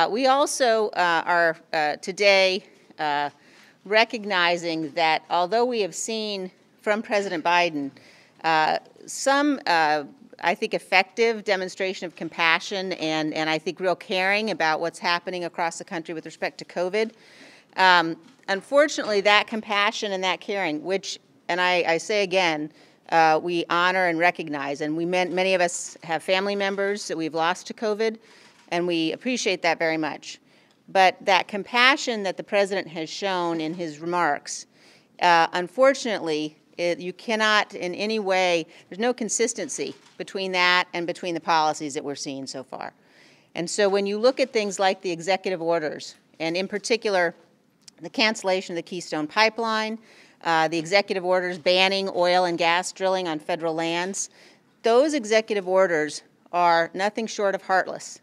We also are today recognizing that although we have seen from President Biden some, I think, effective demonstration of compassion and I think real caring about what's happening across the country with respect to COVID, unfortunately, that compassion and that caring, which, and I say again, we honor and recognize, and many of us have family members that we've lost to COVID, and we appreciate that very much. But that compassion that the President has shown in his remarks, unfortunately, you cannot in any way, there's no consistency between that and between the policies that we're seeing so far. And so when you look at things like the executive orders, and in particular, the cancellation of the Keystone Pipeline, the executive orders banning oil and gas drilling on federal lands, those executive orders are nothing short of heartless.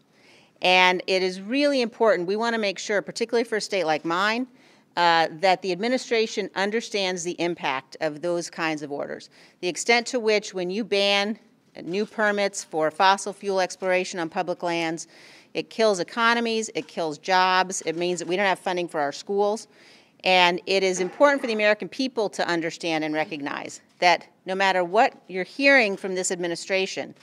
And it is really important, we want to make sure, particularly for a state like mine, that the administration understands the impact of those kinds of orders. The extent to which when you ban new permits for fossil fuel exploration on public lands, it kills economies, it kills jobs, it means that we don't have funding for our schools. And it is important for the American people to understand and recognize that no matter what you're hearing from this administration,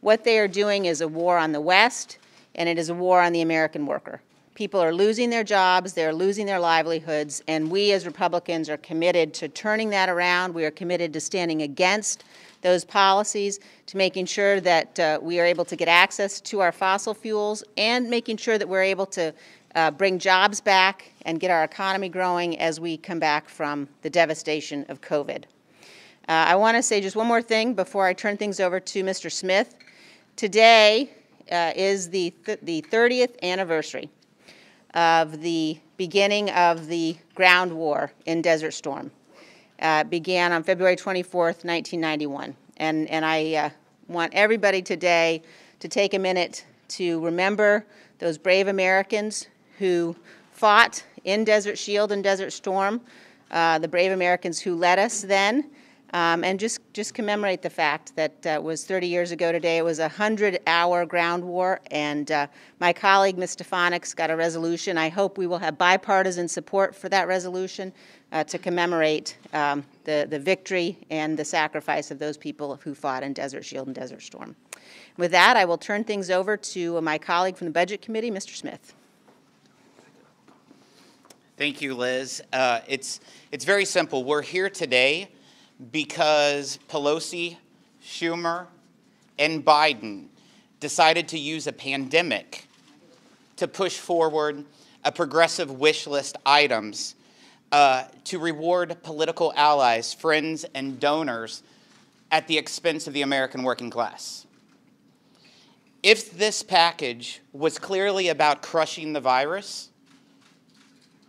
what they are doing is a war on the West, and it is a war on the American worker. People are losing their jobs, they're losing their livelihoods, and we as Republicans are committed to turning that around. We are committed to standing against those policies, to making sure that we are able to get access to our fossil fuels, and making sure that we're able to bring jobs back and get our economy growing as we come back from the devastation of COVID. I want to say just one more thing before I turn things over to Mr. Smith. Today is the 30th anniversary of the beginning of the ground war in Desert Storm. It began on February 24th, 1991. And I want everybody today to take a minute to remember those brave Americans who fought in Desert Shield and Desert Storm, the brave Americans who led us then, and just commemorate the fact that it was 30 years ago today. It was a 100-hour ground war, and my colleague, Ms. Stefanik's, got a resolution. I hope we will have bipartisan support for that resolution to commemorate the victory and the sacrifice of those people who fought in Desert Shield and Desert Storm. With that, I will turn things over to my colleague from the Budget Committee, Mr. Smith. Thank you, Liz. It's very simple. We're here today because Pelosi, Schumer, and Biden decided to use a pandemic to push forward a progressive wish list items to reward political allies, friends, and donors at the expense of the American working class. If this package was clearly about crushing the virus,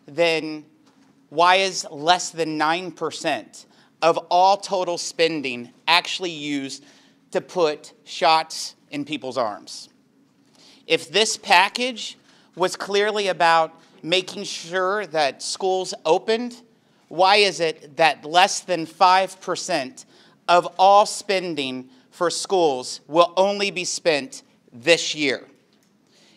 then why is less than 9% of all total spending actually used to put shots in people's arms? If this package was clearly about making sure that schools opened, why is it that less than 5% of all spending for schools will only be spent this year?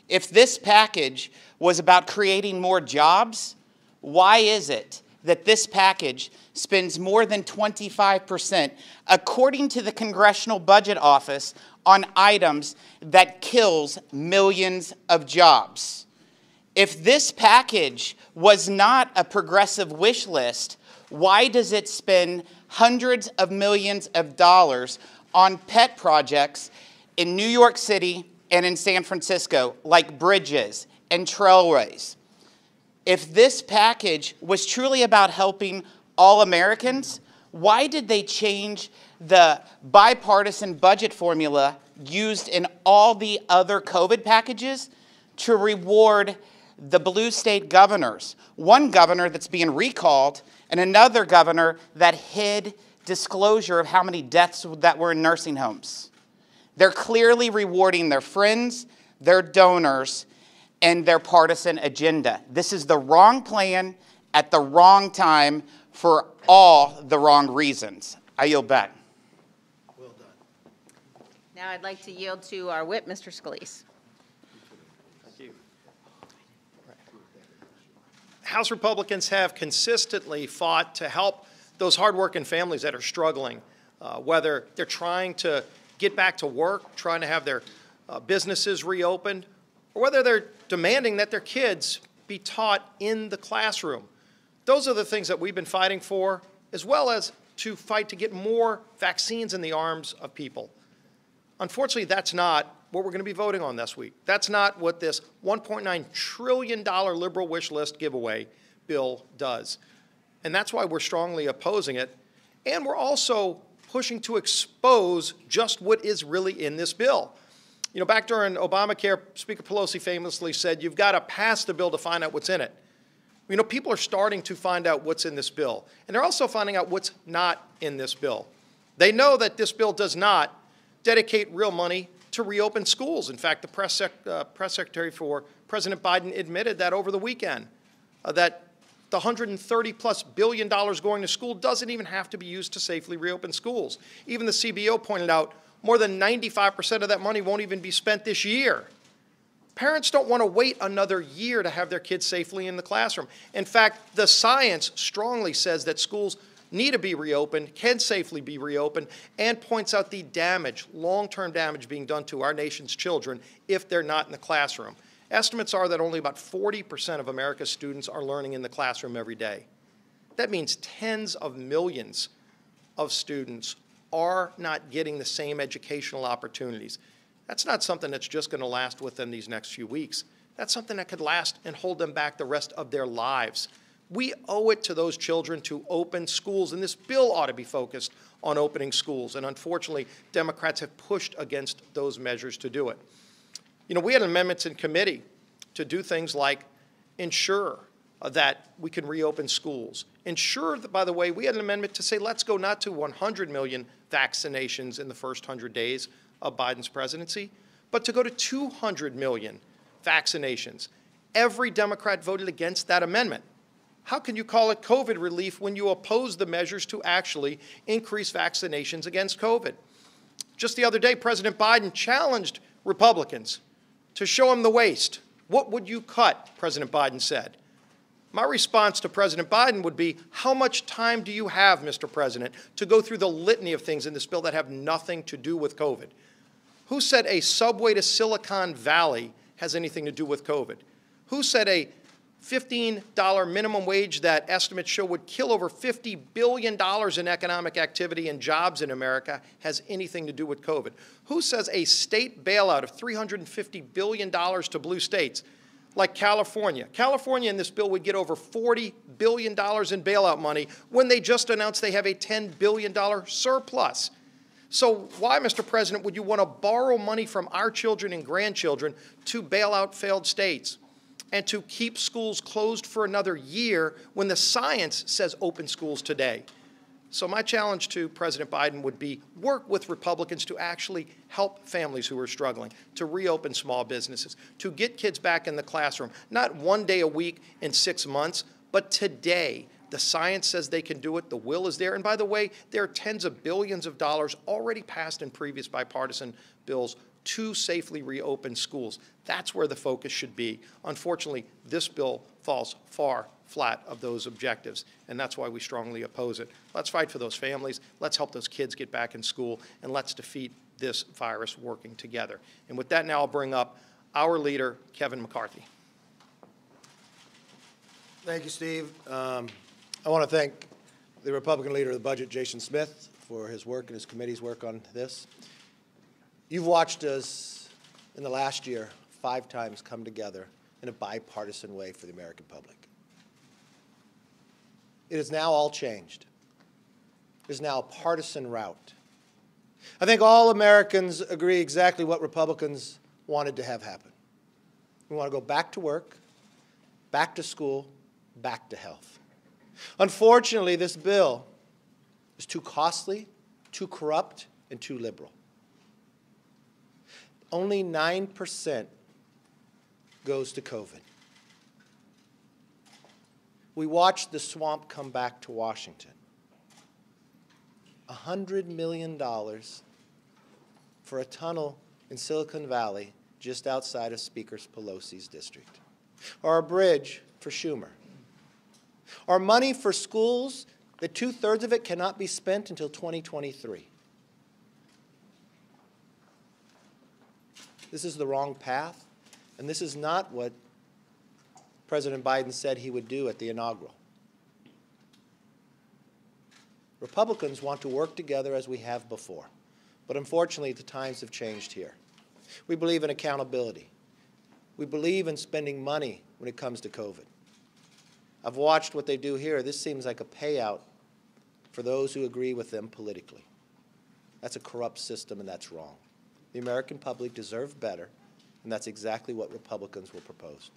If this package was about creating more jobs, why is it that this package spends more than 25%, according to the Congressional Budget Office, on items that kills millions of jobs? If this package was not a progressive wish list, why does it spend hundreds of millions of dollars on pet projects in New York City and in San Francisco, like bridges and trailways? If this package was truly about helping all Americans, why did they change the bipartisan budget formula used in all the other COVID packages to reward the blue state governors? One governor that's being recalled and another governor that hid disclosure of how many deaths that were in nursing homes. They're clearly rewarding their friends, their donors, and their partisan agenda. This is the wrong plan at the wrong time for all the wrong reasons. I yield back. Well done. Now I'd like to yield to our whip, Mr. Scalise. Thank you. House Republicans have consistently fought to help those hardworking families that are struggling, whether they're trying to get back to work, trying to have their businesses reopened, or whether they're demanding that their kids be taught in the classroom. Those are the things that we've been fighting for, as well as to fight to get more vaccines in the arms of people. Unfortunately, that's not what we're going to be voting on this week. That's not what this $1.9 trillion liberal wish list giveaway bill does. And that's why we're strongly opposing it. And we're also pushing to expose just what is really in this bill. You know, back during Obamacare, Speaker Pelosi famously said, you've got to pass the bill to find out what's in it. You know, people are starting to find out what's in this bill. And they're also finding out what's not in this bill. They know that this bill does not dedicate real money to reopen schools. In fact, the press secretary for President Biden admitted that over the weekend, that the $130+ billion going to school doesn't even have to be used to safely reopen schools. Even the CBO pointed out more than 95% of that money won't even be spent this year. Parents don't want to wait another year to have their kids safely in the classroom. In fact, the science strongly says that schools need to be reopened, can safely be reopened, and points out the damage, long-term damage being done to our nation's children if they're not in the classroom. Estimates are that only about 40% of America's students are learning in the classroom every day. That means tens of millions of students are not getting the same educational opportunities. That's not something that's just going to last within these next few weeks. That's something that could last and hold them back the rest of their lives. We owe it to those children to open schools, and this bill ought to be focused on opening schools. And unfortunately, Democrats have pushed against those measures to do it. You know, we had amendments in committee to do things like ensure that we can reopen schools. Ensure that, by the way, we had an amendment to say let's go not to 100 million vaccinations in the first 100 days of Biden's presidency, but to go to 200 million vaccinations. Every Democrat voted against that amendment. How can you call it COVID relief when you oppose the measures to actually increase vaccinations against COVID? Just the other day, President Biden challenged Republicans to show him the waste. What would you cut, President Biden said. My response to President Biden would be, how much time do you have, Mr. President, to go through the litany of things in this bill that have nothing to do with COVID? Who said a subway to Silicon Valley has anything to do with COVID? Who said a $15 minimum wage that estimates show would kill over $50 billion in economic activity and jobs in America has anything to do with COVID? Who says a state bailout of $350 billion to blue states like California? California in this bill would get over $40 billion in bailout money when they just announced they have a $10 billion surplus. So why, Mr. President, would you want to borrow money from our children and grandchildren to bail out failed states and to keep schools closed for another year when the science says open schools today? So my challenge to President Biden would be work with Republicans to actually help families who are struggling, to reopen small businesses, to get kids back in the classroom, not one day a week in 6 months, but today. The science says they can do it. The will is there. And by the way, there are tens of billions of dollars already passed in previous bipartisan bills to safely reopen schools. That's where the focus should be. Unfortunately, this bill falls far flat of those objectives, and that's why we strongly oppose it. Let's fight for those families. Let's help those kids get back in school, and let's defeat this virus working together. And with that, now I'll bring up our leader, Kevin McCarthy. Thank you, Steve. I want to thank the Republican leader of the budget, Jason Smith, for his work and his committee's work on this. You've watched us in the last year 5 times come together in a bipartisan way for the American public. It is now all changed. It is now a partisan route. I think all Americans agree exactly what Republicans wanted to have happen. We want to go back to work, back to school, back to health. Unfortunately, this bill is too costly, too corrupt, and too liberal. Only 9% goes to COVID. We watched the swamp come back to Washington. $100 million for a tunnel in Silicon Valley just outside of Speaker Pelosi's district. Or a bridge for Schumer. Our money for schools, that 2/3 of it cannot be spent until 2023. This is the wrong path, and this is not what President Biden said he would do at the inaugural. Republicans want to work together as we have before, but unfortunately the times have changed here. We believe in accountability. We believe in spending money when it comes to COVID. I've watched what they do here. This seems like a payout for those who agree with them politically. That's a corrupt system, and that's wrong. The American public deserves better, and that's exactly what Republicans will propose.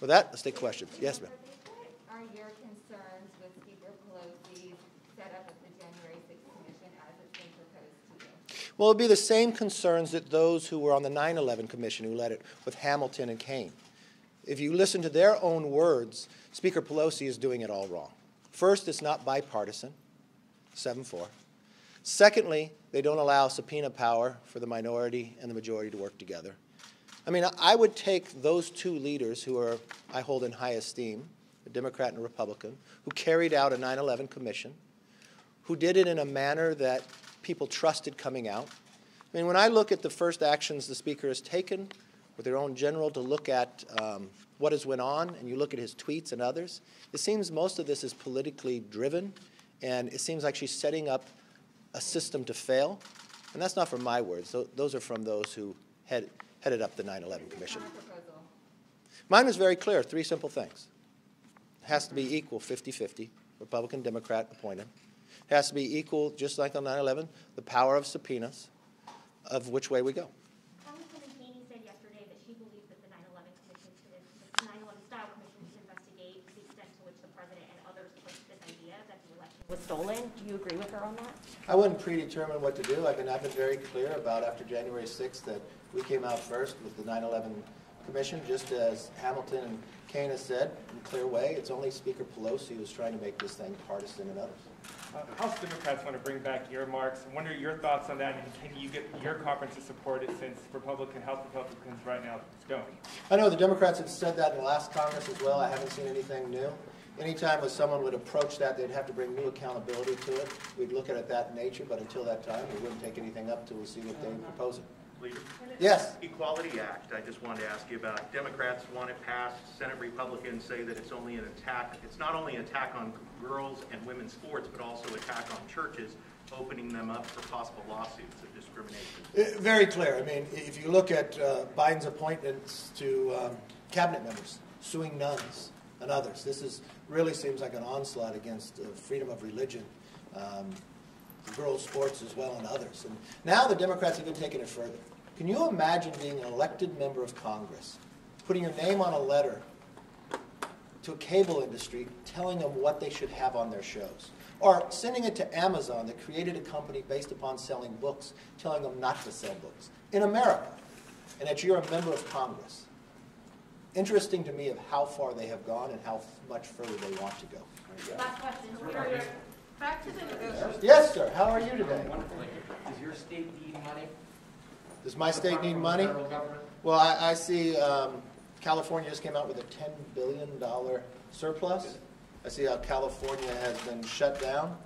With that, let's take questions. Yes, ma'am. What are your concerns with Speaker Pelosi's setup of the January 6th Commission as it's been proposed to you? Well, it'll be the same concerns that those who were on the 9/11 Commission who led it with Hamilton and Kane. If you listen to their own words, Speaker Pelosi is doing it all wrong. First, it's not bipartisan, 7-4. Secondly, they don't allow subpoena power for the minority and the majority to work together. I mean, I would take those two leaders who I hold in high esteem, a Democrat and a Republican, who carried out a 9/11 Commission, who did it in a manner that people trusted coming out. I mean, when I look at the first actions the Speaker has taken with their own general to look at what has went on, and you look at his tweets and others, it seems most of this is politically driven, and it seems like she's setting up a system to fail. And that's not from my words. Those are from those who headed up the 9/11 Commission. Mine was very clear, 3 simple things. It has to be equal, 50-50, Republican, Democrat appointed. It has to be equal, just like on 9/11, the power of subpoenas, of which way we go. Congresswoman Haney said yesterday that she believes that the 9/11 Commission should, the 9/11 style commission should investigate the extent to which the president and others pushed this idea that the election was stolen. Do you agree with her on that? I wouldn't predetermine what to do. I've been very clear about after January 6th that we came out first with the 9/11 Commission, just as Hamilton and Kane has said in a clear way. It's only Speaker Pelosi who's trying to make this thing partisan and others. House Democrats want to bring back earmarks. What are your thoughts on that, and can you get your conference to support it since House Republicans right now don't? I know the Democrats have said that in the last Congress as well. I haven't seen anything new. Anytime when someone would approach that, they'd have to bring new accountability to it. We'd look at it that nature, but until that time, we wouldn't take anything up until we see what they propose. Leader? Yes. Equality Act, I just wanted to ask you about. Democrats want it passed. Senate Republicans say that it's only an attack. It's not only an attack on girls and women's sports, but also an attack on churches, opening them up for possible lawsuits of discrimination. Very clear. I mean, if you look at Biden's appointments to cabinet members, suing nuns and others, this really seems like an onslaught against freedom of religion, girls' sports as well, and others. And now the Democrats have even taken it further. Can you imagine being an elected member of Congress, putting your name on a letter to a cable industry, telling them what they should have on their shows? Or sending it to Amazon that created a company based upon selling books, telling them not to sell books in America, and that you're a member of Congress. Interesting to me of how far they have gone and how much further they want to go. Last question. Back to the Yes, sir. How are you today? Does your state need money? Does my state need money? Well, I see California just came out with a $10 billion surplus. I see how California has been shut down.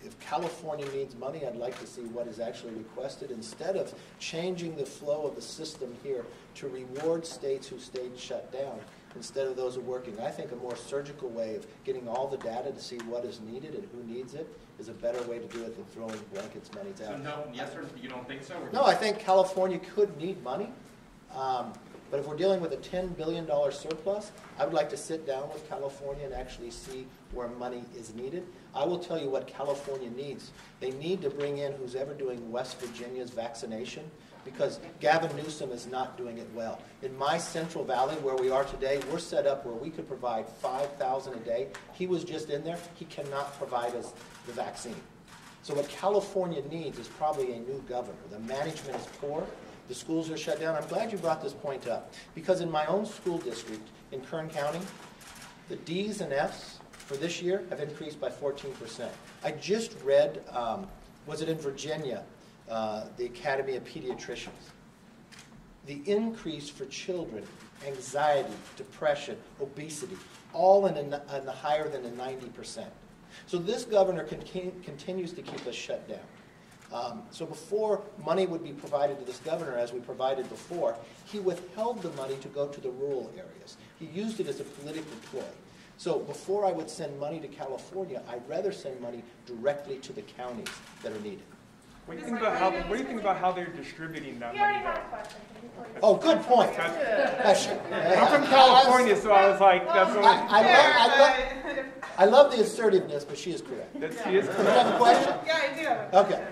If California needs money, I'd like to see what is actually requested instead of changing the flow of the system here to reward states who stayed shut down instead of those who are working. I think a more surgical way of getting all the data to see what is needed and who needs it is a better way to do it than throwing blankets money out. So no, yes or you don't think so? No, I think California could need money. But if we're dealing with a $10 billion surplus, I would like to sit down with California and actually see where money is needed. I will tell you what California needs. They need to bring in who's ever doing West Virginia's vaccination, because Gavin Newsom is not doing it well. In my Central Valley, where we are today, we're set up where we could provide 5,000 a day. He was just in there. He cannot provide us the vaccine. So what California needs is probably a new governor. The management is poor. The schools are shut down. I'm glad you brought this point up, because in my own school district in Kern County, the D's and F's for this year have increased by 14%. I just read, was it in Virginia, the Academy of Pediatricians. the increase for children, anxiety, depression, obesity, all in the higher than a 90%. So this governor continues to keep us shut down. So before money would be provided to this governor, as we provided before, he withheld the money to go to the rural areas. He used it as a political ploy. So before I would send money to California, I'd rather send money directly to the counties that are needed. What do you think about how they're distributing that money, though? Oh, good point. I'm from California, so I was like, that's only... I love the assertiveness, but she is correct. She is correct. Do you have a question? Yeah, I do have a question. Okay.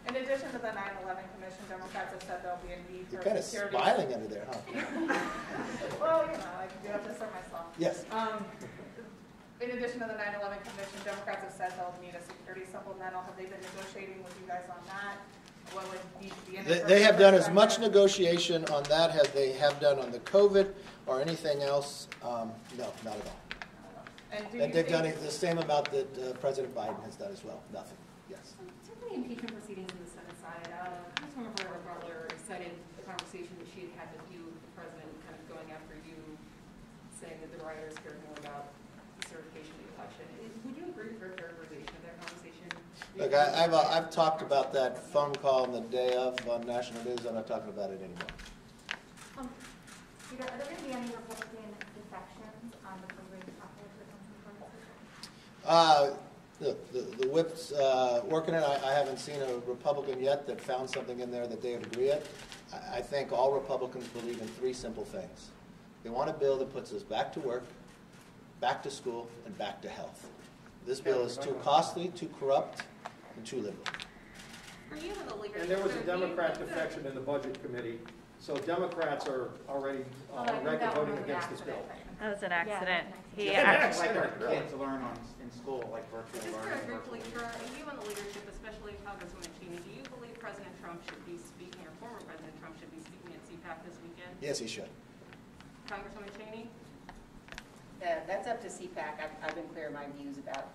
In addition to the 9/11 Commission, Democrats have said there'll be a need You're for kind of security. smiling under there, huh? Well, you know, I do have to assert myself. Yes. In addition to the 9/11 Commission, Democrats have said they'll need a security supplemental. Have they been negotiating with you guys on that? What would need to be in it? They have done as much negotiation on that as they have done on the COVID or anything else. No, not at all. And they've done the same amount that President Biden has done as well. Nothing. Yes. Typically, impeachment proceedings in the Senate side, Councilmember Butler cited the conversation that she had with you, the president, kind of going after you, saying that the rioters cared more about the certification of the election. Would you agree with her characterization of that conversation? Look, I've talked about that phone call on the day of on national news. I'm not talking about it anymore. Peter, are there going to be any Republican defections on the president's conflict or something? The whip's working it. I haven't seen a Republican yet that found something in there that they would agree at. I think all Republicans believe in three simple things. They want a bill that puts us back to work, back to school, and back to health. This bill is too costly, too corrupt, and too liberal. For you and the leadership. And there was a Democrat defection in the Budget Committee, so Democrats are already voting against this bill. That was an accident. Like our kids learn in school, like virtual Just learning. very briefly, for you and the leadership, especially Congresswoman Cheney, do you believe President Trump should be speaking, or former President Trump should be speaking at CPAC this weekend? Yes, he should. Congresswoman Cheney? That's up to CPAC. I've been clear in my views about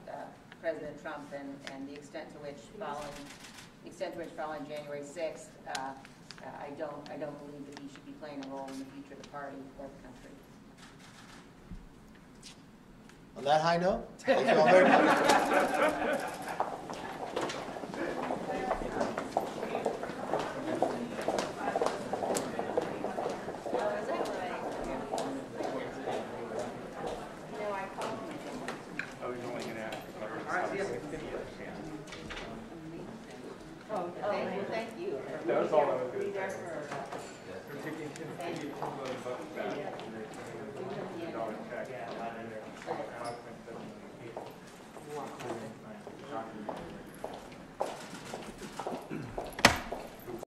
President Trump and the extent to which following January 6th, I don't believe that he should be playing a role in the future of the party or the country. On that high note, thank you all very much. Thank you. That was all I was going to say. $15 check.